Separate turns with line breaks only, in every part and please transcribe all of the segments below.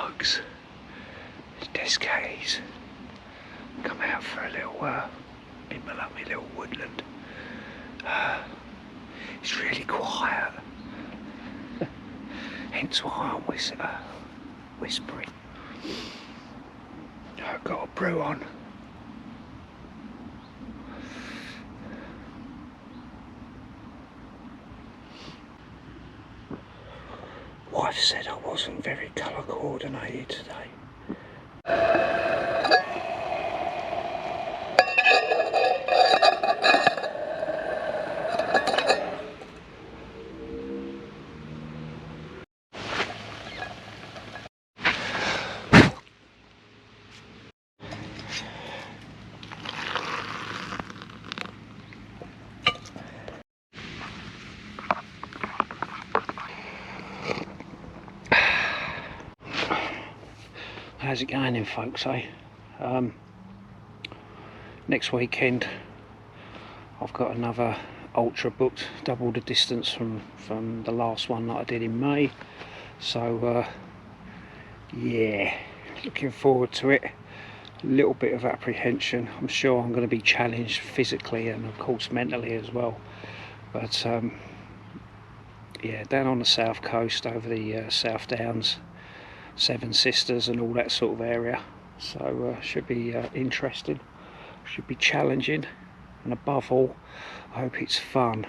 nugs, descattys, come out for a little in my lovely little woodland. It's really quiet, hence why I'm whispering. I've got a brew on. Wife said I wasn't very colour coordinated today. How's it going then, folks, eh? Next weekend I've got another ultra booked, double the distance from the last one that I did in May, so yeah, looking forward to it. A little bit of apprehension. I'm sure I'm going to be challenged physically and of course mentally as well, but yeah, down on the south coast over the South Downs, Seven Sisters and all that sort of area, so should be interesting, should be challenging, and above all I hope it's fun.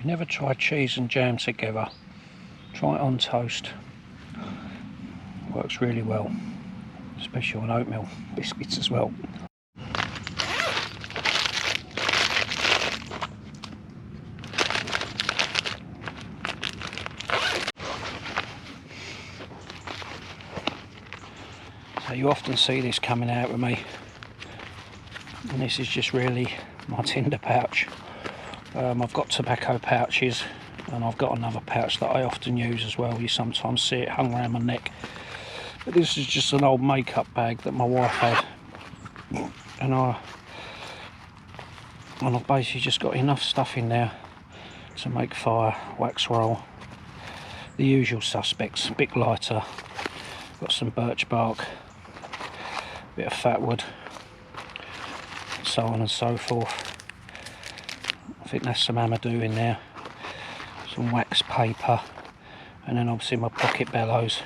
you never tried cheese and jam together, try it on toast. Works really well, especially on oatmeal biscuits as well. So you often see this coming out with me, and this is just really my tinder pouch. I've got tobacco pouches, and I've got another pouch that I often use as well. You sometimes see it hung around my neck, but this is just an old makeup bag that my wife had, and I've basically just got enough stuff in there to make fire, wax roll, the usual suspects, big lighter, got some birch bark, bit of fat wood, so on and so forth. I think there's some amadou in there, some wax paper, and then obviously my pocket bellows.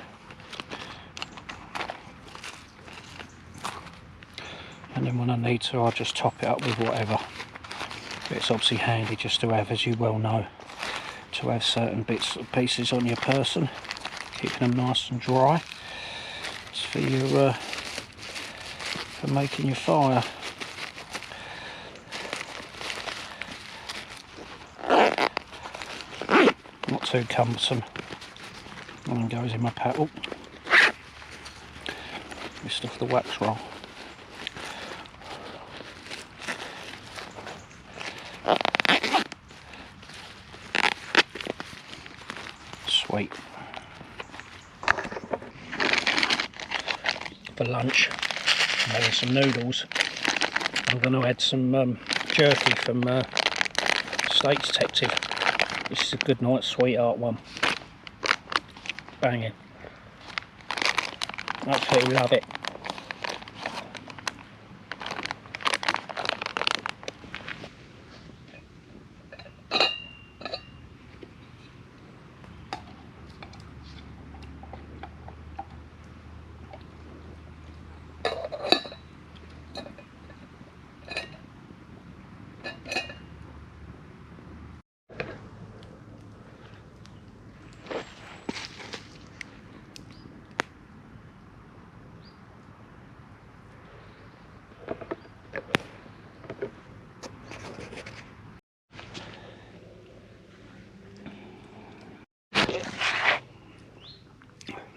And then when I need to, I'll just top it up with whatever. But it's obviously handy just to have, as you well know, to have certain bits and pieces on your person, keeping them nice and dry. It's for your for making your fire. Not too cumbersome. And then goes in my paddle. Missed off the wax roll. Sweet. For lunch, I'm having some noodles. I'm going to add some jerky from Steak Detective. This is a good night sweetheart one. Banging. Absolutely love it.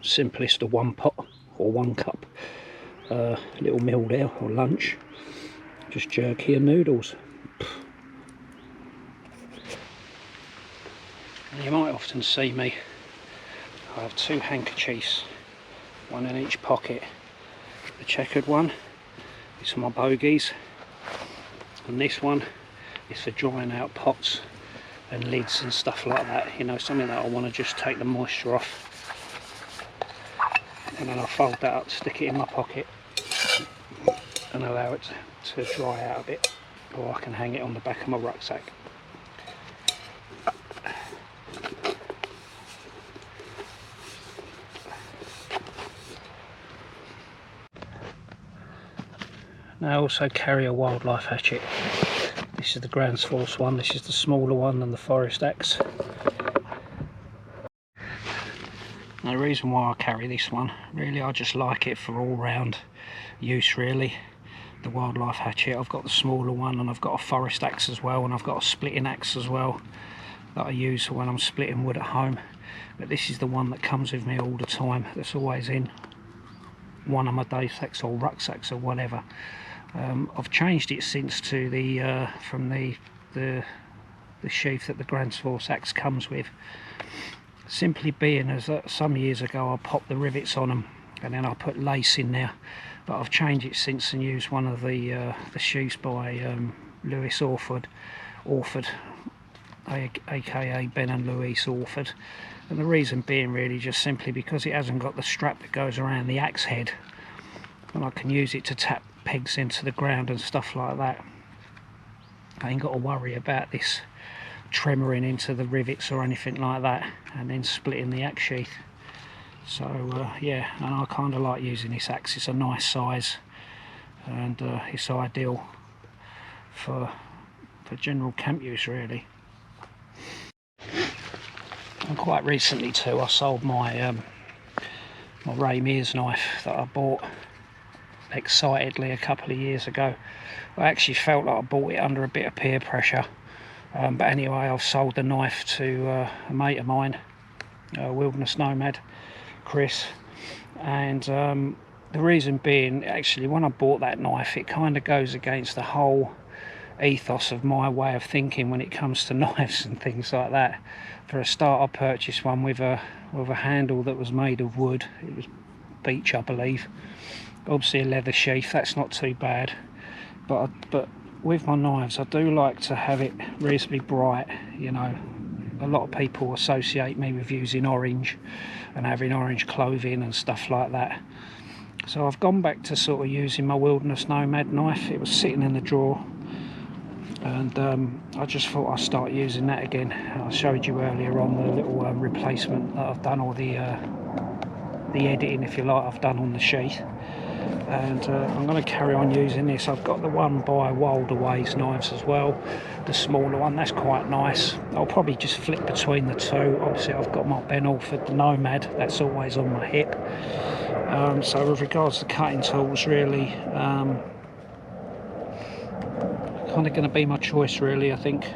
Simplest of one pot or one cup little meal there, or lunch, just jerky and noodles. And you might often see me, I have two handkerchiefs, one in each pocket. The checkered one is for my bogies, and this one is for drying out pots and lids and stuff like that, you know, something that I want to just take the moisture off. And then I'll fold that up, stick it in my pocket and allow it to dry out a bit, or I can hang it on the back of my rucksack. Now I also carry a wildlife hatchet. This is the Grounds Force one, this is the smaller one than the forest axe. Now the reason why I carry this one, really I just like it for all round use really. The wildlife hatchet, I've got the smaller one, and I've got a forest axe as well, and I've got a splitting axe as well that I use when I'm splitting wood at home. But this is the one that comes with me all the time, that's always in one of my day sacks or rucksacks or whatever. I've changed it since to the from the sheath that the Grounds Force axe comes with. Simply being as some years ago I popped the rivets on them and then I put lace in there, but I've changed it since and used one of the sheaths by Lewis Orford, aka Ben and Louise Orford, and the reason being really just simply because it hasn't got the strap that goes around the axe head, and I can use it to tap pegs into the ground and stuff like that. I ain't got to worry about this tremoring into the rivets or anything like that and then splitting the axe sheath. So yeah, and I kind of like using this axe. It's a nice size, and it's ideal for general camp use really. and quite recently too, I sold my my Ray Mears knife that I bought excitedly a couple of years ago. I actually felt like I bought it under a bit of peer pressure, but anyway, I've sold the knife to a mate of mine, Wilderness Nomad, Chris, and the reason being, actually, when I bought that knife, it kind of goes against the whole ethos of my way of thinking when it comes to knives and things like that. For a start, I purchased one with a handle that was made of wood. It was beech, I believe. Obviously a leather sheath, that's not too bad. But with my knives, I do like to have it reasonably bright. You know, a lot of people associate me with using orange and having orange clothing and stuff like that. So I've gone back to sort of using my Wilderness Nomad knife. It was sitting in the drawer, and I just thought I'd start using that again. I showed you earlier on the little replacement that I've done, or the editing, if you like, I've done on the sheath, and I'm going to carry on using this. I've got the one by Wilder Ways knives as well, the smaller one. That's quite nice. I'll probably just flip between the two. Obviously I've got my Ben Alford Nomad, that's always on my hip. So with regards to cutting tools, really, kind of going to be my choice, really, I think.